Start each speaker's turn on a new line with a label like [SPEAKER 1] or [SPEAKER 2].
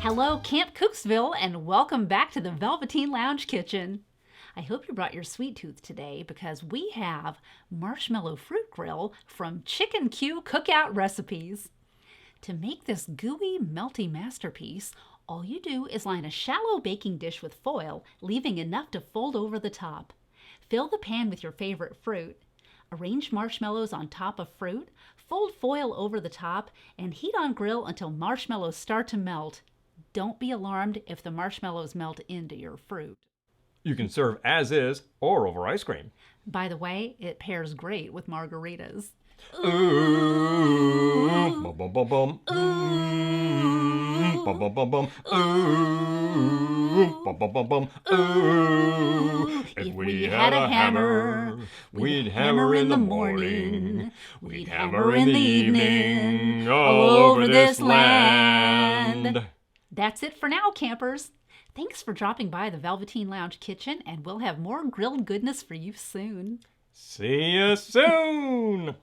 [SPEAKER 1] Hello, Camp Kooksville, and welcome back to the Velveteen Lounge Kitchen. I hope you brought your sweet tooth today because we have Marshmallow Fruit Grill from Chicken Q Cookout Recipes. To make this gooey, melty masterpiece, all you do is line a shallow baking dish with foil, leaving enough to fold over the top. Fill the pan with your favorite fruit. Arrange marshmallows on top of fruit, fold foil over the top, and heat on grill until marshmallows start to melt. Don't be alarmed if the marshmallows melt into your fruit.
[SPEAKER 2] You can serve as is or over ice cream.
[SPEAKER 1] By the way, it pairs great with margaritas.
[SPEAKER 2] Ooh, bum bum bum bum. Ooh, bum bum bum bum. Ooh, bum bum bum bum. Ooh. If we had a hammer, we'd hammer in the morning. We'd hammer in the evening, all over this land.
[SPEAKER 1] That's it for now, campers. Thanks for dropping by the Velveteen Lounge Kitchen, and we'll have more grilled goodness for you soon.
[SPEAKER 2] See you soon!